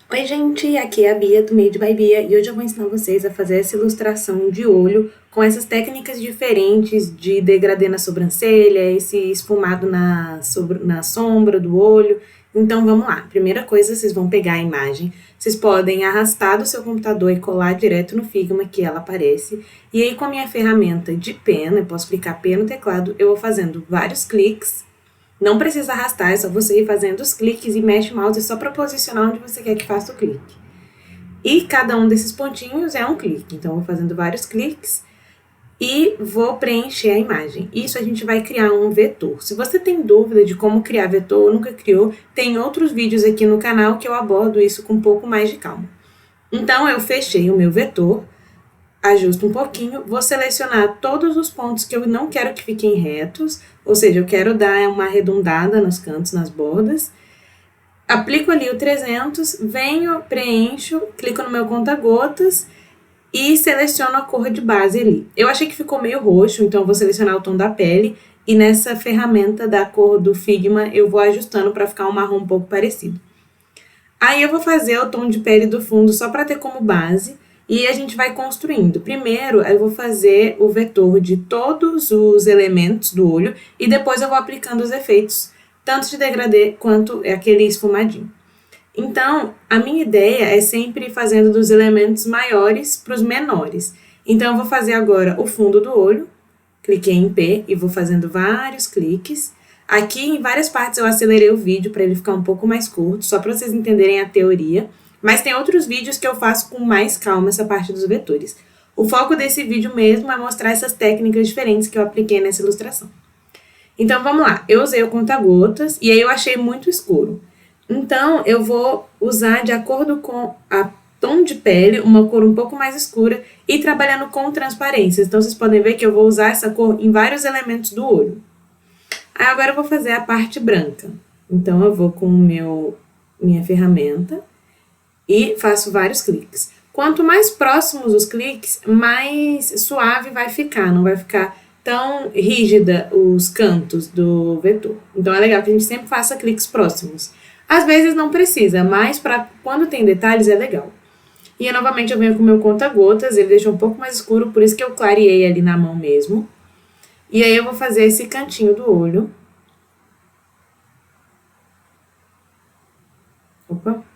Oi gente, aqui é a Bia do Made by Bia e hoje eu vou ensinar vocês a fazer essa ilustração de olho com essas técnicas diferentes de degradê na sobrancelha, esse esfumado na sombra do olho. Então vamos lá, primeira coisa, vocês vão pegar a imagem, vocês podem arrastar do seu computador e colar direto no Figma que ela aparece. E aí com a minha ferramenta de pena, eu posso clicar P no teclado, eu vou fazendo vários cliques. Não precisa arrastar, é só você ir fazendo os cliques e mexe o mouse só para posicionar onde você quer que faça o clique. E cada um desses pontinhos é um clique, então eu vou fazendo vários cliques e vou preencher a imagem. Isso a gente vai criar um vetor. Se você tem dúvida de como criar vetor ou nunca criou, tem outros vídeos aqui no canal que eu abordo isso com um pouco mais de calma. Então eu fechei o meu vetor, ajusto um pouquinho, vou selecionar todos os pontos que eu não quero que fiquem retos, ou seja, eu quero dar uma arredondada nos cantos, nas bordas. Aplico ali o 300, venho, preencho, clico no meu conta-gotas e seleciono a cor de base ali. Eu achei que ficou meio roxo, então eu vou selecionar o tom da pele e nessa ferramenta da cor do Figma eu vou ajustando para ficar um marrom um pouco parecido. Aí eu vou fazer o tom de pele do fundo só para ter como base. E a gente vai construindo. Primeiro, eu vou fazer o vetor de todos os elementos do olho e depois eu vou aplicando os efeitos, tanto de degradê quanto aquele esfumadinho. Então, a minha ideia é sempre ir fazendo dos elementos maiores para os menores. Então, eu vou fazer agora o fundo do olho, cliquei em P e vou fazendo vários cliques. Aqui, em várias partes, eu acelerei o vídeo para ele ficar um pouco mais curto, só para vocês entenderem a teoria. Mas tem outros vídeos que eu faço com mais calma essa parte dos vetores. O foco desse vídeo mesmo é mostrar essas técnicas diferentes que eu apliquei nessa ilustração. Então vamos lá, eu usei o conta-gotas e aí eu achei muito escuro. Então eu vou usar de acordo com a tom de pele, uma cor um pouco mais escura e trabalhando com transparências. Então vocês podem ver que eu vou usar essa cor em vários elementos do olho. Aí agora eu vou fazer a parte branca. Então eu vou com minha ferramenta e faço vários cliques. Quanto mais próximos os cliques, mais suave vai ficar, não vai ficar tão rígida os cantos do vetor. Então é legal que a gente sempre faça cliques próximos. Às vezes não precisa, mas quando tem detalhes é legal. E novamente eu venho com o meu conta-gotas, ele deixou um pouco mais escuro, por isso que eu clareei ali na mão mesmo. E aí eu vou fazer esse cantinho do olho. Opa!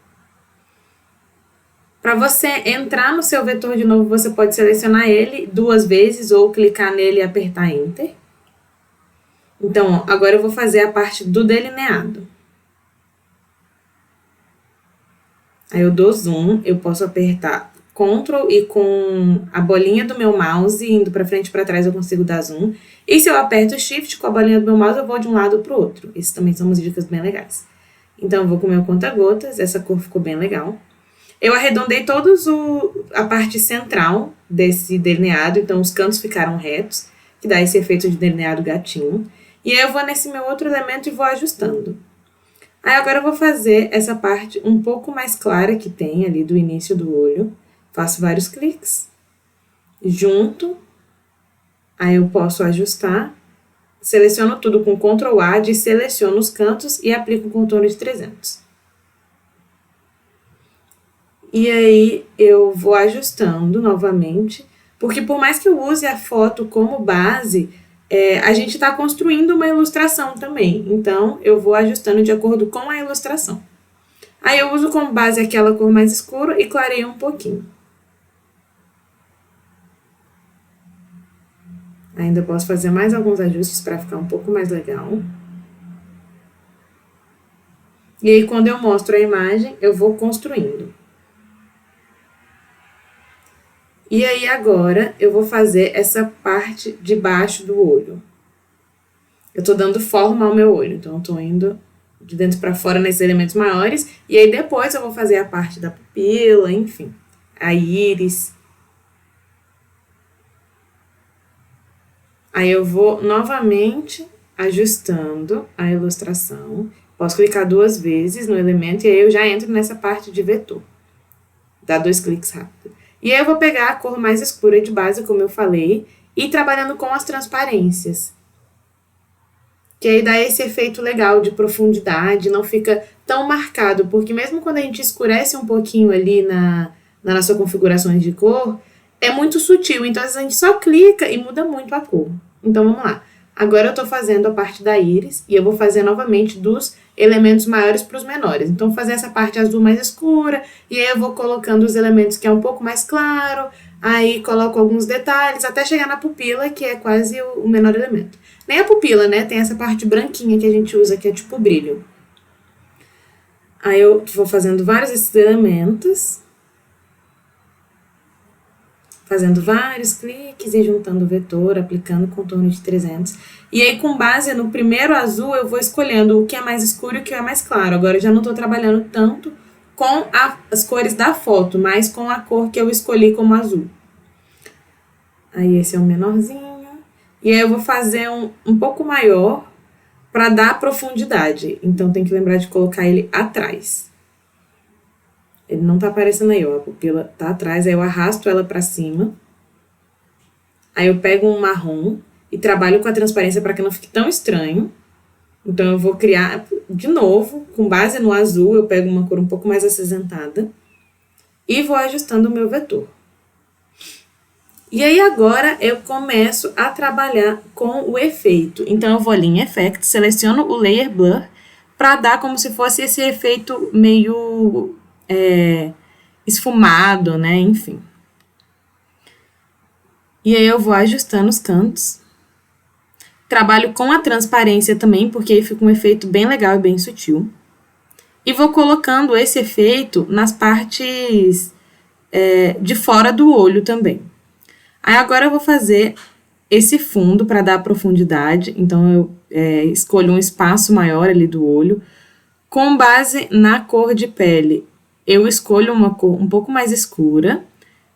Para você entrar no seu vetor de novo, você pode selecionar ele 2 vezes ou clicar nele e apertar Enter. Então, ó, agora eu vou fazer a parte do delineado. Aí eu dou zoom, eu posso apertar Ctrl e com a bolinha do meu mouse, indo para frente e para trás, eu consigo dar zoom. E se eu aperto Shift com a bolinha do meu mouse, eu vou de um lado para o outro. Essas também são umas dicas bem legais. Então, eu vou com o meu conta-gotas, essa cor ficou bem legal. Eu arredondei a parte central desse delineado, então os cantos ficaram retos, que dá esse efeito de delineado gatinho. E aí eu vou nesse meu outro elemento e vou ajustando. Aí agora eu vou fazer essa parte um pouco mais clara que tem ali do início do olho. Faço vários cliques, junto, aí eu posso ajustar, seleciono tudo com Ctrl A, seleciono os cantos e aplico o contorno de 300. E aí eu vou ajustando novamente, porque por mais que eu use a foto como base, a gente está construindo uma ilustração também. Então, eu vou ajustando de acordo com a ilustração. Aí eu uso como base aquela cor mais escura e clareio um pouquinho. Ainda posso fazer mais alguns ajustes para ficar um pouco mais legal. E aí, quando eu mostro a imagem, eu vou construindo. E aí, agora, eu vou fazer essa parte de baixo do olho. Eu tô dando forma ao meu olho, então eu tô indo de dentro para fora nesses elementos maiores. E aí, depois, eu vou fazer a parte da pupila, enfim, a íris. Aí eu vou novamente ajustando a ilustração. Posso clicar 2 vezes no elemento e aí eu já entro nessa parte de vetor. Dá 2 cliques rápido. E aí eu vou pegar a cor mais escura de base, como eu falei, e ir trabalhando com as transparências. que aí dá esse efeito legal de profundidade, não fica tão marcado, porque mesmo quando a gente escurece um pouquinho ali na nossa configuração de cor, é muito sutil, então às vezes a gente só clica e muda muito a cor. Então vamos lá. Agora eu estou fazendo a parte da íris e eu vou fazer novamente dos elementos maiores para os menores. Então vou fazer essa parte azul mais escura e aí eu vou colocando os elementos que é um pouco mais claro, aí coloco alguns detalhes até chegar na pupila, que é quase o menor elemento. Nem a pupila, né? Tem essa parte branquinha que a gente usa, que é tipo brilho. Aí eu vou fazendo vários desses elementos, fazendo vários cliques e juntando o vetor, aplicando contorno de 300. E aí, com base no primeiro azul, eu vou escolhendo o que é mais escuro e o que é mais claro. Agora, eu já não estou trabalhando tanto com as cores da foto, mas com a cor que eu escolhi como azul. Aí, esse é o menorzinho. E aí, eu vou fazer um pouco maior para dar profundidade. Então, tem que lembrar de colocar ele atrás. Ele não tá aparecendo aí, ó, a pupila tá atrás, aí eu arrasto ela pra cima. Aí eu pego um marrom e trabalho com a transparência para que não fique tão estranho. Então eu vou criar, de novo, com base no azul, eu pego uma cor um pouco mais acinzentada e vou ajustando o meu vetor. E aí agora eu começo a trabalhar com o efeito. Então eu vou ali em Effects, seleciono o Layer Blur para dar como se fosse esse efeito meio esfumado, né? Enfim. E aí eu vou ajustando os cantos. Trabalho com a transparência também, porque aí fica um efeito bem legal e bem sutil. E vou colocando esse efeito nas partes de fora do olho também. Aí agora eu vou fazer esse fundo para dar profundidade. Então eu escolho um espaço maior ali do olho. Com base na cor de pele, eu escolho uma cor um pouco mais escura,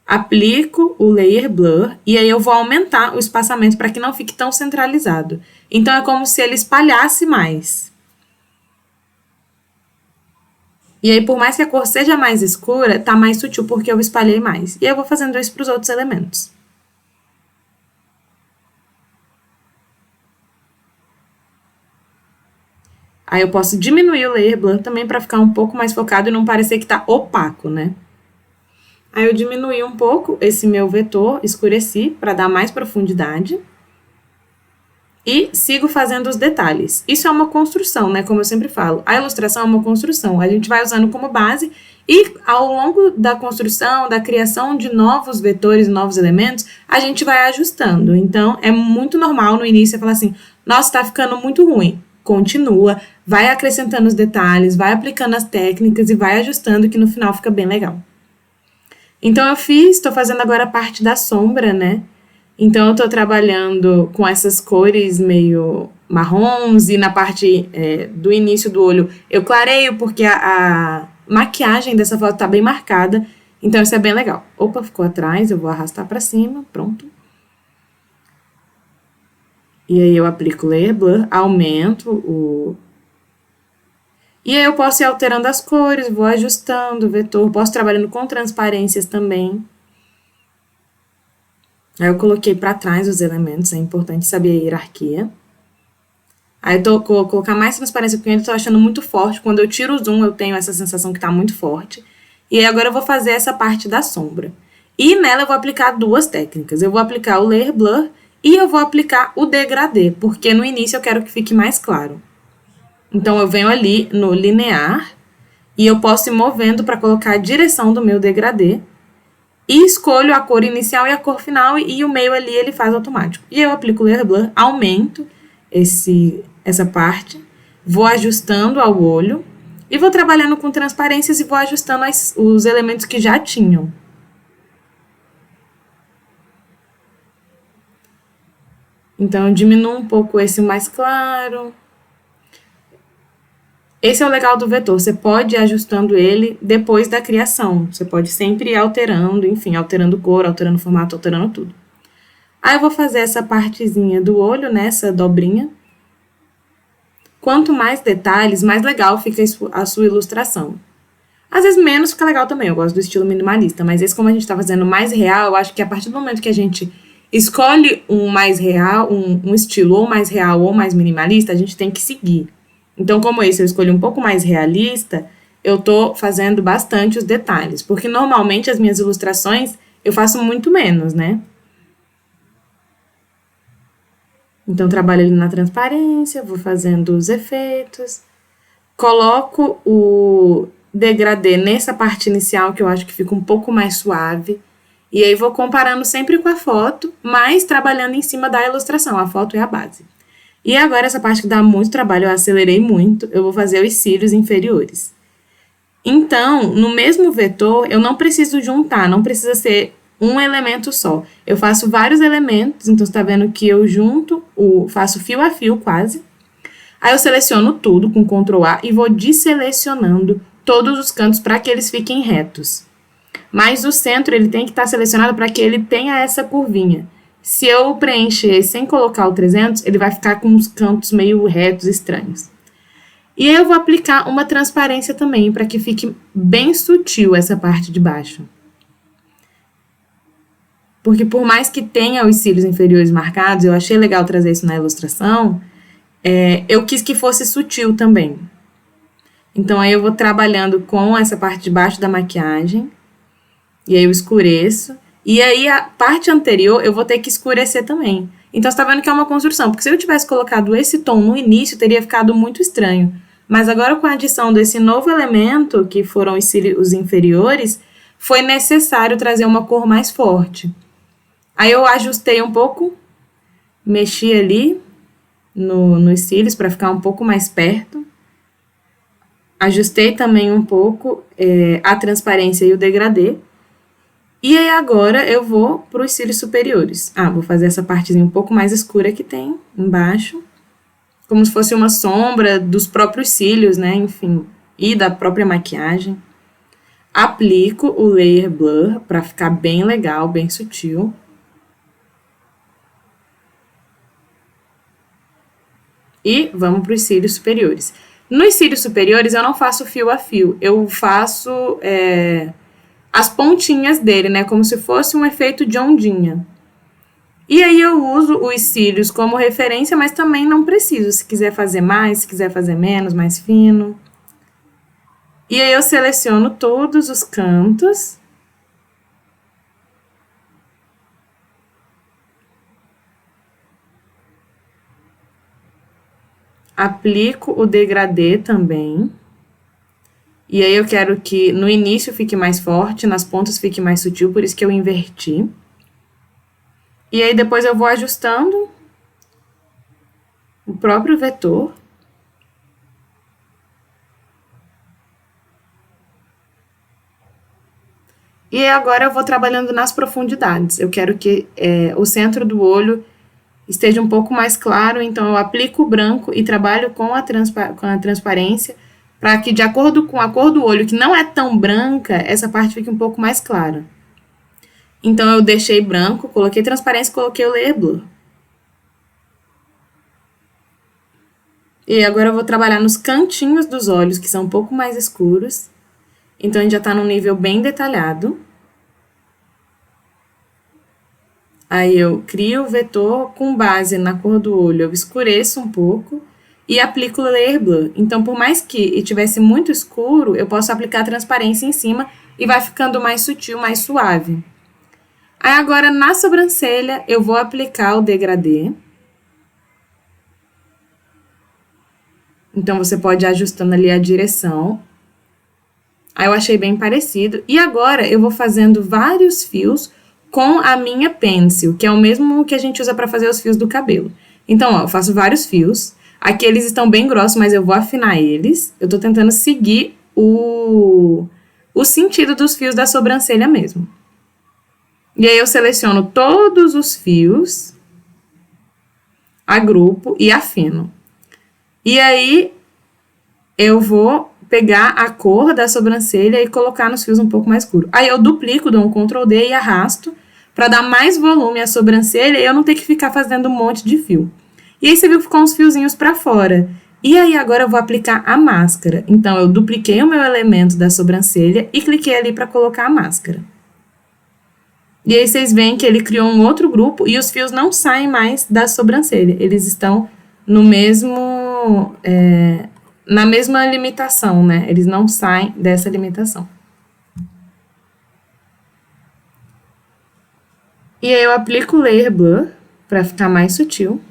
aplico o Layer Blur e aí eu vou aumentar o espaçamento para que não fique tão centralizado. Então, é como se ele espalhasse mais. E aí, por mais que a cor seja mais escura, tá mais sutil porque eu espalhei mais. E aí eu vou fazendo isso para os outros elementos. Aí eu posso diminuir o Layer Blur também para ficar um pouco mais focado e não parecer que tá opaco, né? Aí eu diminuí um pouco esse meu vetor, escureci para dar mais profundidade. E sigo fazendo os detalhes. Isso é uma construção, né? Como eu sempre falo. A ilustração é uma construção. A gente vai usando como base e ao longo da construção, da criação de novos vetores, novos elementos, a gente vai ajustando. Então, é muito normal no início você falar assim, nossa, tá ficando muito ruim. Continua, vai acrescentando os detalhes, vai aplicando as técnicas e vai ajustando que no final fica bem legal. Então, estou fazendo agora a parte da sombra, né? Então, eu estou trabalhando com essas cores meio marrons e na parte do início do olho eu clareio porque a maquiagem dessa foto está bem marcada. Então, isso é bem legal. Opa, ficou atrás, eu vou arrastar para cima, pronto. E aí eu aplico o Layer Blur, aumento o... E aí eu posso ir alterando as cores, vou ajustando o vetor, posso ir trabalhando com transparências também. Aí eu coloquei para trás os elementos, é importante saber a hierarquia. Aí eu vou colocar mais transparência porque eu ainda estou achando muito forte. Quando eu tiro o zoom eu tenho essa sensação que está muito forte. E aí agora eu vou fazer essa parte da sombra. E nela eu vou aplicar duas técnicas. Eu vou aplicar o Layer Blur e eu vou aplicar o degradê, porque no início eu quero que fique mais claro. Então eu venho ali no linear e eu posso ir movendo para colocar a direção do meu degradê. E escolho a cor inicial e a cor final e o meio ali ele faz automático. E eu aplico o Layer Blur, aumento essa parte, vou ajustando ao olho e vou trabalhando com transparências e vou ajustando os elementos que já tinham. Então, eu diminuo um pouco esse mais claro. Esse é o legal do vetor, você pode ir ajustando ele depois da criação. Você pode sempre ir alterando, enfim, alterando cor, alterando formato, alterando tudo. Aí eu vou fazer essa partezinha do olho, né, essa dobrinha. Quanto mais detalhes, mais legal fica a sua ilustração. Às vezes menos fica legal também, eu gosto do estilo minimalista, mas esse como a gente tá fazendo mais real, eu acho que a partir do momento que a gente escolhe um mais real, um estilo ou mais real ou mais minimalista, a gente tem que seguir. Então, como esse eu escolhi um pouco mais realista, eu tô fazendo bastante os detalhes, porque normalmente as minhas ilustrações eu faço muito menos, né? Então, trabalho ali na transparência, vou fazendo os efeitos, coloco o degradê nessa parte inicial que eu acho que fica um pouco mais suave, e aí vou comparando sempre com a foto, mas trabalhando em cima da ilustração, a foto é a base. E agora essa parte que dá muito trabalho, eu acelerei muito, eu vou fazer os cílios inferiores. Então, no mesmo vetor, eu não preciso juntar, não precisa ser um elemento só. Eu faço vários elementos, então você está vendo que eu junto, faço fio a fio quase. Aí eu seleciono tudo com Ctrl A e vou desselecionando todos os cantos para que eles fiquem retos. Mas o centro ele tem que estar selecionado para que ele tenha essa curvinha. Se eu preencher sem colocar o 300, ele vai ficar com uns cantos meio retos, estranhos. E aí eu vou aplicar uma transparência também, para que fique bem sutil essa parte de baixo. Porque por mais que tenha os cílios inferiores marcados, eu achei legal trazer isso na ilustração, eu quis que fosse sutil também. Então aí eu vou trabalhando com essa parte de baixo da maquiagem, e aí eu escureço, e aí a parte anterior eu vou ter que escurecer também. Então você tá vendo que é uma construção, porque se eu tivesse colocado esse tom no início, teria ficado muito estranho. Mas agora com a adição desse novo elemento, que foram os cílios inferiores, foi necessário trazer uma cor mais forte. Aí eu ajustei um pouco, mexi ali nos cílios para ficar um pouco mais perto. Ajustei também um pouco a transparência e o degradê. E aí agora eu vou para os cílios superiores. Vou fazer essa partezinha um pouco mais escura que tem embaixo. Como se fosse uma sombra dos próprios cílios, né? Enfim, e da própria maquiagem. Aplico o Layer Blur para ficar bem legal, bem sutil. E vamos para os cílios superiores. Nos cílios superiores eu não faço fio a fio, eu faço as pontinhas dele, né? Como se fosse um efeito de ondinha. E aí eu uso os cílios como referência, mas também não preciso. Se quiser fazer mais, se quiser fazer menos, mais fino. E aí eu seleciono todos os cantos. Aplico o degradê também. E aí eu quero que no início fique mais forte, nas pontas fique mais sutil, por isso que eu inverti. E aí depois eu vou ajustando o próprio vetor. E agora eu vou trabalhando nas profundidades. Eu quero que o centro do olho esteja um pouco mais claro, então eu aplico o branco e trabalho com a transparência, para que de acordo com a cor do olho, que não é tão branca, essa parte fique um pouco mais clara. Então eu deixei branco, coloquei transparência e coloquei o Layer Blur. E agora eu vou trabalhar nos cantinhos dos olhos, que são um pouco mais escuros. Então a gente já está num nível bem detalhado. Aí eu crio o vetor com base na cor do olho, eu escureço um pouco e aplico o Layer Blur. Então, por mais que estivesse muito escuro, eu posso aplicar a transparência em cima e vai ficando mais sutil, mais suave. Aí agora, na sobrancelha, eu vou aplicar o degradê. Então, você pode ir ajustando ali a direção. Aí eu achei bem parecido. E agora, eu vou fazendo vários fios com a minha pencil, que é o mesmo que a gente usa para fazer os fios do cabelo. Então, eu faço vários fios. Aqui eles estão bem grossos, mas eu vou afinar eles. Eu tô tentando seguir o sentido dos fios da sobrancelha mesmo. E aí eu seleciono todos os fios, agrupo e afino. E aí eu vou pegar a cor da sobrancelha e colocar nos fios um pouco mais escuro. Aí eu duplico, dou um Ctrl D e arrasto para dar mais volume à sobrancelha e eu não ter que ficar fazendo um monte de fio. E aí você viu que ficou uns fiozinhos para fora. E aí agora eu vou aplicar a máscara. Então eu dupliquei o meu elemento da sobrancelha e cliquei ali para colocar a máscara. E aí vocês veem que ele criou um outro grupo e os fios não saem mais da sobrancelha. Eles estão no mesmo... na mesma limitação, né? Eles não saem dessa limitação. E aí eu aplico o Layer Blur para ficar mais sutil.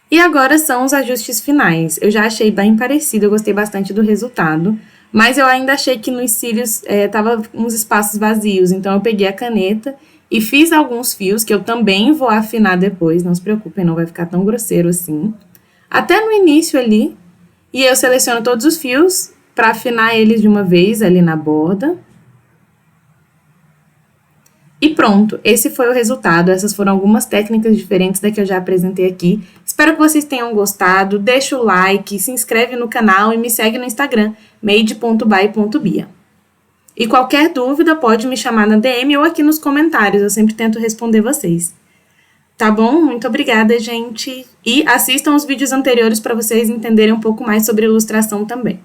E agora são os ajustes finais. Eu já achei bem parecido, eu gostei bastante do resultado. Mas eu ainda achei que nos cílios tava uns espaços vazios. Então eu peguei a caneta e fiz alguns fios, que eu também vou afinar depois. Não se preocupem, não vai ficar tão grosseiro assim. Até no início ali. E eu seleciono todos os fios para afinar eles de uma vez ali na borda. E pronto, esse foi o resultado. Essas foram algumas técnicas diferentes da que eu já apresentei aqui. Espero que vocês tenham gostado. Deixa o like, se inscreve no canal e me segue no Instagram, made.by.bia. E qualquer dúvida pode me chamar na DM ou aqui nos comentários. Eu sempre tento responder vocês. Tá bom? Muito obrigada, gente. E assistam os vídeos anteriores para vocês entenderem um pouco mais sobre ilustração também.